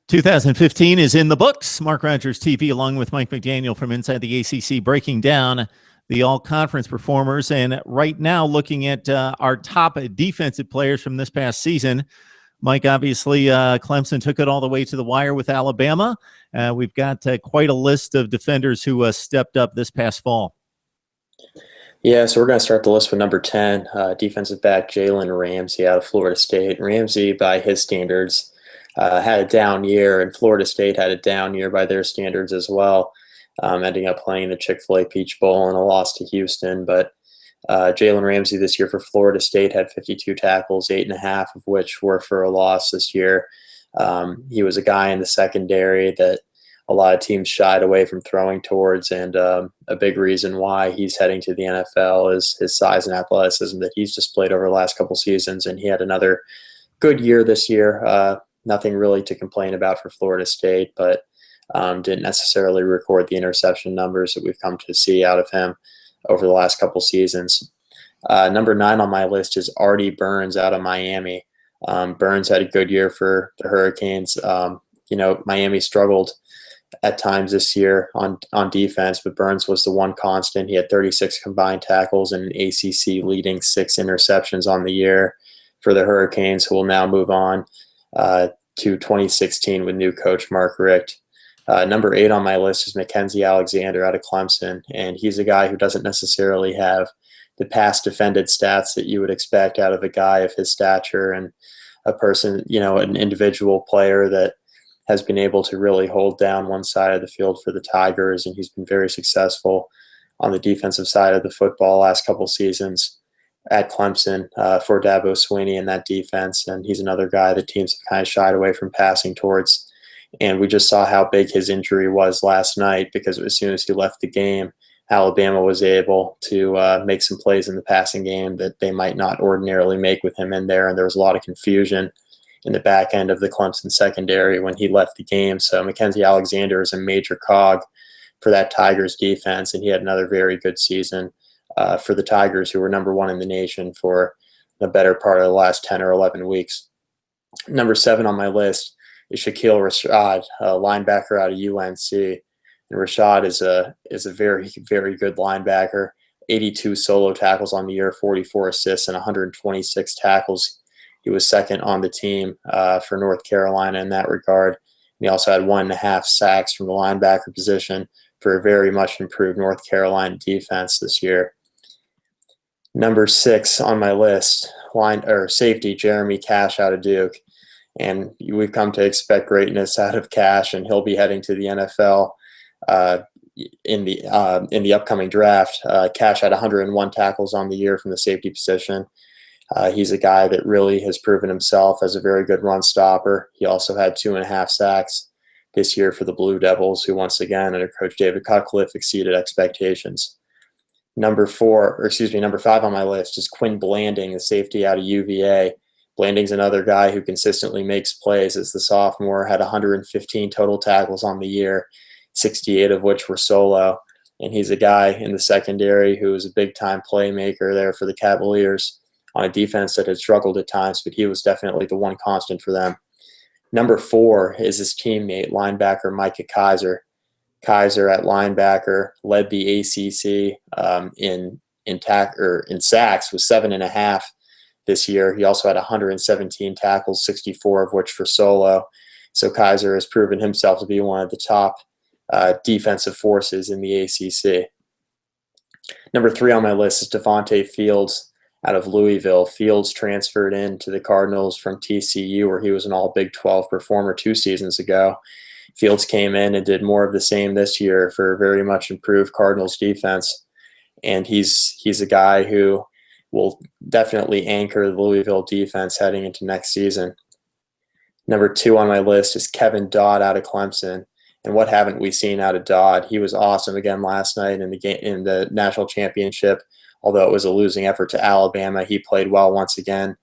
2015 is in the books. Mark Rogers TV, along with Mike McDaniel from Inside the ACC, breaking down the all-conference performers. And right now, looking at our top defensive players from this past season. Mike, obviously, Clemson took it all the way to the wire with Alabama. We've got quite a list of defenders who stepped up this past fall. Yeah, so we're going to start the list with number 10, defensive back Jalen Ramsey out of Florida State. Ramsey, by his standards, had a down year, and Florida State had a down year by their standards as well, ending up playing the Chick-fil-A Peach Bowl and a loss to Houston. But Jalen Ramsey this year for Florida State had 52 tackles, 8.5 of which were for a loss this year. He was a guy in the secondary that a lot of teams shied away from throwing towards, and a big reason why he's heading to the NFL is his size and athleticism that he's displayed over the last couple seasons, and he had another good year this year. Nothing really to complain about for Florida State, but didn't necessarily record the interception numbers that we've come to see out of him over the last couple seasons. Number 9 on my list is Artie Burns out of Miami. Burns had a good year for the Hurricanes. Miami struggled at times this year on defense, but Burns was the one constant. He had 36 combined tackles and an ACC leading 6 interceptions on the year for the Hurricanes, who will now move on to 2016 with new coach Mark Richt. Number 8 on my list is MacKensie Alexander out of Clemson, and he's a guy who doesn't necessarily have the pass defended stats that you would expect out of a guy of his stature, and a person, an individual player that has been able to really hold down one side of the field for the Tigers, and he's been very successful on the defensive side of the football last couple seasons at Clemson for Dabo Swinney and that defense, and he's another guy that teams have kind of shied away from passing towards. And we just saw how big his injury was last night, because as soon as he left the game, Alabama was able to make some plays in the passing game that they might not ordinarily make with him in there, and there was a lot of confusion in the back end of the Clemson secondary when he left the game. So MacKensie Alexander is a major cog for that Tigers defense, and he had another very good season for the Tigers, who were number 1 in the nation for the better part of the last 10 or 11 weeks. Number 7 on my list is Shaquille Rashad, a linebacker out of UNC. And Rashad is a very, very good linebacker. 82 solo tackles on the year, 44 assists, and 126 tackles. He was second on the team for North Carolina in that regard. And he also had 1.5 sacks from the linebacker position for a very much improved North Carolina defense this year. Number 6 on my list, safety Jeremy Cash out of Duke. And we've come to expect greatness out of Cash, and he'll be heading to the NFL in the upcoming draft. Cash had 101 tackles on the year from the safety position. He's a guy that really has proven himself as a very good run stopper. He also had 2.5 sacks this year for the Blue Devils, who once again, under Coach David Cutcliffe, exceeded expectations. Number 5 on my list is Quinn Blanding, the safety out of UVA. Blanding's another guy who consistently makes plays. As the sophomore, had 115 total tackles on the year, 68 of which were solo. And he's a guy in the secondary who is a big-time playmaker there for the Cavaliers on a defense that had struggled at times, but he was definitely the one constant for them. Number 4 is his teammate, linebacker Micah Kiser. Kiser at linebacker led the ACC in sacks with 7.5 this year. He also had 117 tackles, 64 of which for solo. So Kiser has proven himself to be one of the top defensive forces in the ACC. Number 3 on my list is Devontae Fields out of Louisville. Fields transferred into the Cardinals from TCU, where he was an all Big 12 performer 2 seasons ago. Fields came in and did more of the same this year for a very much improved Cardinals defense. And he's a guy who will definitely anchor the Louisville defense heading into next season. Number 2 on my list is Kevin Dodd out of Clemson. And what haven't we seen out of Dodd? He was awesome again last night in the national championship. Although it was a losing effort to Alabama, he played well once again.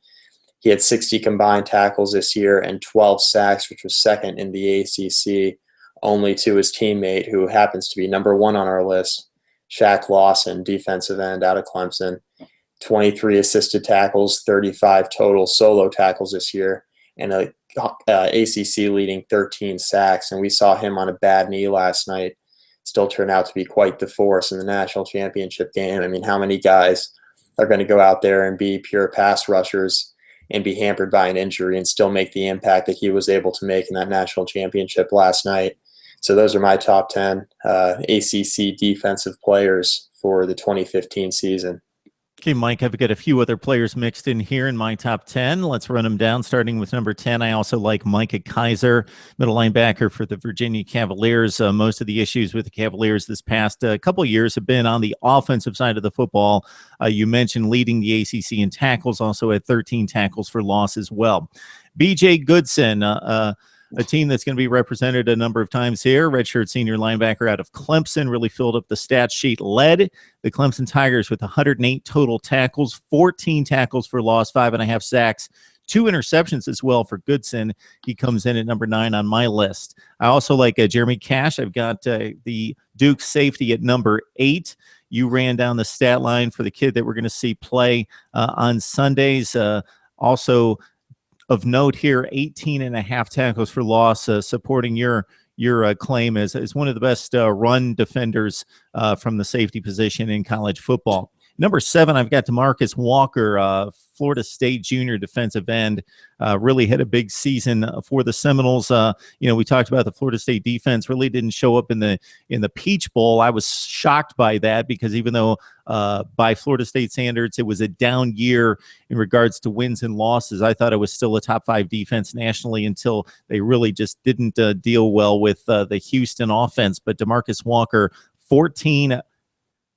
He had 60 combined tackles this year and 12 sacks, which was second in the ACC, only to his teammate, who happens to be number 1 on our list, Shaq Lawson, defensive end out of Clemson. 23 assisted tackles, 35 total solo tackles this year, and a ACC leading 13 sacks, and we saw him on a bad knee last night still turn out to be quite the force in the national championship game. I mean, how many guys are going to go out there and be pure pass rushers and be hampered by an injury and still make the impact that he was able to make in that national championship last night? So those are my top 10 ACC defensive players for the 2015 season. Okay, Mike, I've got a few other players mixed in here in my top 10. Let's run them down, starting with number 10. I also like Micah Kaiser, middle linebacker for the Virginia Cavaliers. Most of the issues with the Cavaliers this past couple of years have been on the offensive side of the football. You mentioned leading the ACC in tackles, also had 13 tackles for loss as well. B.J. Goodson, a team that's going to be represented a number of times here. Redshirt senior linebacker out of Clemson, really filled up the stat sheet. Led the Clemson Tigers with 108 total tackles, 14 tackles for loss, 5.5 sacks, 2 interceptions as well for Goodson. He comes in at number 9 on my list. I also like Jeremy Cash. I've got the Duke safety at number 8. You ran down the stat line for the kid that we're going to see play on Sundays. Also, of note here, 18.5 tackles for loss, supporting your claim as one of the best run defenders from the safety position in college football. Number 7, I've got DeMarcus Walker, Florida State junior defensive end. Really had a big season for the Seminoles. We talked about the Florida State defense really didn't show up in the Peach Bowl. I was shocked by that because even though by Florida State standards it was a down year in regards to wins and losses, I thought it was still a top 5 defense nationally until they really just didn't deal well with the Houston offense. But DeMarcus Walker, 14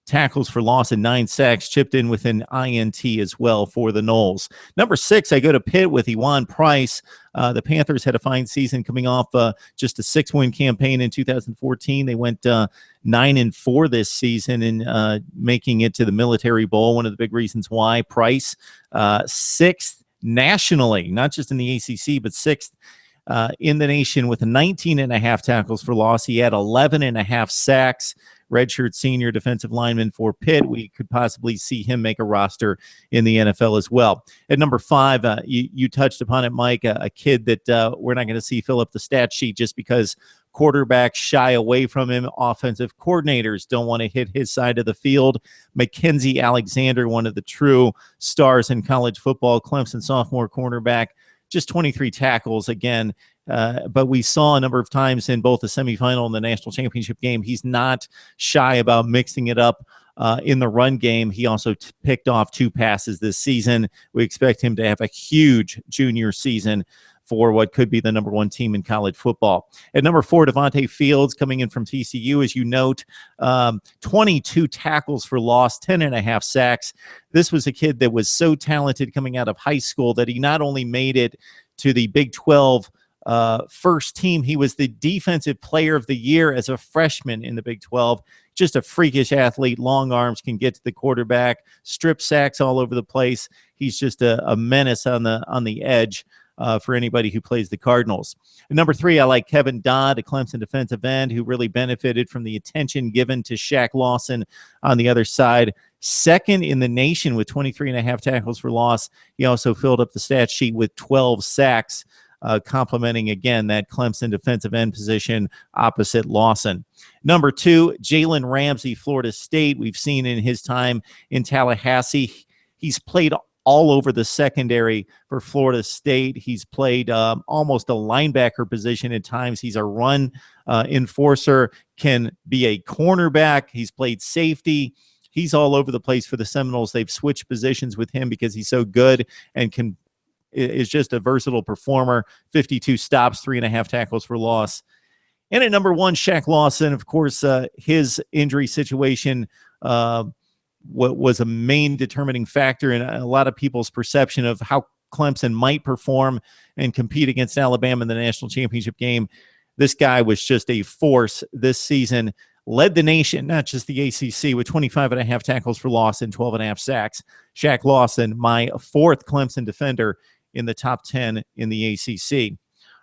tackles for loss and 9 sacks, chipped in with an INT as well for the Noles. Number 6, I go to Pitt with Ewan Price. The Panthers had a fine season coming off just a 6-win campaign in 2014. They went 9-4 this season and making it to the Military Bowl. One of the big reasons why. Price, 6th nationally, not just in the ACC, but 6th in the nation with 19.5 tackles for loss. He had 11.5 sacks. Redshirt senior defensive lineman for Pitt. We could possibly see him make a roster in the NFL as well. At number 5, you touched upon it, Mike, a kid that we're not going to see fill up the stat sheet just because quarterbacks shy away from him. Offensive coordinators don't want to hit his side of the field. MacKensie Alexander, one of the true stars in college football, Clemson sophomore cornerback, just 23 tackles again. But we saw a number of times in both the semifinal and the national championship game, he's not shy about mixing it up in the run game. He also picked off 2 passes this season. We expect him to have a huge junior season for what could be the number 1 team in college football. At number 4, Devontae Fields coming in from TCU, as you note, 22 tackles for loss, 10.5 sacks. This was a kid that was so talented coming out of high school that he not only made it to the Big 12 first team, he was the defensive player of the year as a freshman in the Big 12. Just a freakish athlete, long arms, can get to the quarterback, strip sacks all over the place. He's just a menace on the edge for anybody who plays the Cardinals. At number 3, I like Kevin Dodd, a Clemson defensive end who really benefited from the attention given to Shaq Lawson on the other side. 2nd in the nation with 23.5 tackles for loss. He also filled up the stat sheet with 12 sacks, complementing again that Clemson defensive end position opposite Lawson. Number 2, Jalen Ramsey, Florida State. We've seen in his time in Tallahassee, he's played all over the secondary for Florida State. He's played almost a linebacker position at times. He's a run enforcer, can be a cornerback. He's played safety. He's all over the place for the Seminoles. They've switched positions with him because he's so good and is just a versatile performer. 52 stops, 3.5 tackles for loss. And at number 1, Shaq Lawson. Of course, his injury situation was a main determining factor in a lot of people's perception of how Clemson might perform and compete against Alabama in the national championship game. This guy was just a force this season. Led the nation, not just the ACC, with 25.5 tackles for loss and 12.5 sacks. Shaq Lawson, my 4th Clemson defender in the top 10 in the ACC.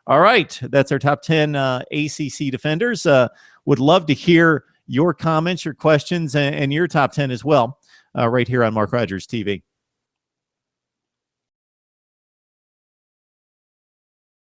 All right, that's our top 10 ACC defenders. Would love to hear your comments, your questions, and your top 10 as well, right here on Mark Rogers TV.